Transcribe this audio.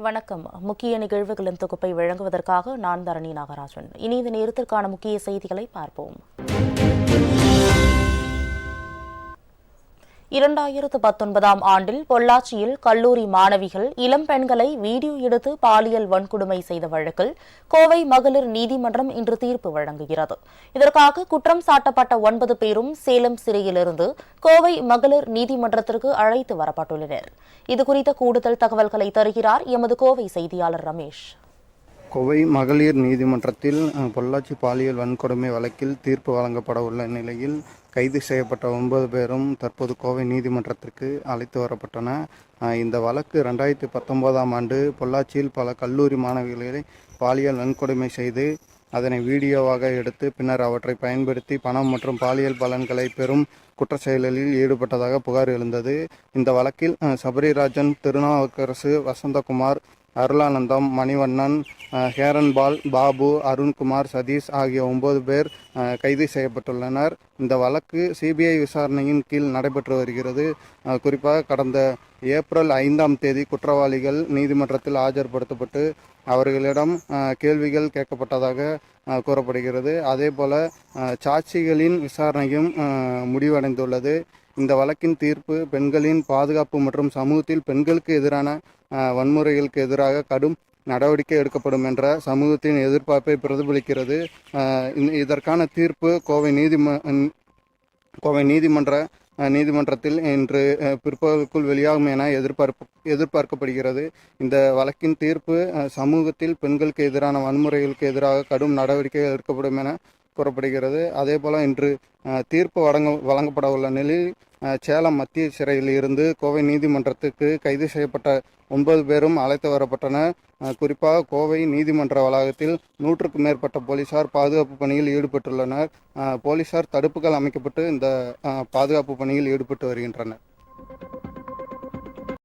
வணக்கம். முக்கிய நிகழ்வுகளின் தொகுப்பை வழங்குவதற்காக நான் தரணி நாகராஜன். இனி இந்த நேரத்திற்கான முக்கிய செய்திகளை பார்ப்போம். 2019ஆம் ஆண்டில் பொள்ளாச்சியில் கல்லூரி மாணவிகள் இளம் பெண்களை வீடியோ எடுத்து பாலியல் வன்கொடுமை செய்த வழக்கில் கோவை மகளிர் நீதிமன்றம் இன்று தீர்ப்பு வழங்குகிறது. இதற்காக குற்றம் சாட்டப்பட்ட 9 பேரும் சேலம் சிறையிலிருந்து கோவை மகளிர் நீதிமன்றத்திற்கு அழைத்து வரப்பட்டுள்ளனர். இதுகுறித்த கூடுதல் தகவல்களை தருகிறார் எமது கோவை செய்தியாளர் ரமேஷ். கோவை மகளிர் நீதிமன்றத்தில் பொள்ளாச்சி பாலியல் வன்கொடுமை வழக்கில் தீர்ப்பு வழங்கப்பட உள்ள நிலையில் கைது செய்யப்பட்ட 9 பேரும் தற்போது கோவை நீதிமன்றத்திற்கு அழைத்து வரப்பட்டன. இந்த வழக்கு 2019ஆம் ஆண்டு பொள்ளாச்சியில் பல கல்லூரி மாணவிகளை பாலியல் வன்கொடுமை செய்து அதனை வீடியோவாக எடுத்து பின்னர் அவற்றை பயன்படுத்தி பணம் மற்றும் பாலியல் பலன்களை பெறும் குற்றச்செயலில் ஈடுபட்டதாக புகார் எழுந்தது. இந்த வழக்கில் சபரிராஜன், திருநாவுக்கரசு, வசந்தகுமார், அருளானந்தம், மணிவண்ணன், ஹேரன்பால், பாபு, அருண்குமார், சதீஷ் ஆகிய 9 பேர் கைது செய்யப்பட்டுள்ளனர். இந்த வழக்கு சிபிஐ விசாரணையின் கீழ் நடைபெற்று வருகிறது. குறிப்பாக கடந்த ஏப்ரல் 5ஆம் தேதி குற்றவாளிகள் நீதிமன்றத்தில் ஆஜர்படுத்தப்பட்டு அவர்களிடம் கேள்விகள் கேட்கப்பட்டதாக கூறப்படுகிறது. அதேபோல சாட்சிகளின் விசாரணையும் முடிவடைந்துள்ளது. இந்த வழக்கின் தீர்ப்பு பெண்களின் பாதுகாப்பு மற்றும் சமூகத்தில் பெண்களுக்கு எதிரான வன்முறைகளுக்கு எதிராக கடும் நடவடிக்கை எடுக்கப்படும் என்ற சமூகத்தின் எதிர்பார்ப்பை பிரதிபலிக்கிறது. இதற்கான தீர்ப்பு கோவை நீதிமன்றத்தில் இன்று பிற்பகலுக்குள் வெளியாகும் என எதிர்பார்க்கப்படுகிறது. இந்த வழக்கின் தீர்ப்பு சமூகத்தில் பெண்களுக்கு எதிரான வன்முறைகளுக்கு எதிராக கடும் நடவடிக்கை எடுக்கப்படும் என கூறப்படுகிறது. அதேபோல இன்று தீர்ப்பு வழங்கப்பட உள்ள நிலையில் சேலம் மத்திய சிறையில் இருந்து கோவை நீதிமன்றத்துக்கு கைது செய்யப்பட்ட 9 பேரும் அழைத்து வரப்பட்டனர். குறிப்பாக கோவை நீதிமன்ற வளாகத்தில் 100க்கும் மேற்பட்ட போலீசார் பாதுகாப்பு பணியில் ஈடுபட்டுள்ளனர். போலீசார் தடுப்புகள் அமைக்கப்பட்டு இந்த பாதுகாப்பு பணியில் ஈடுபட்டு வருகின்றனர்.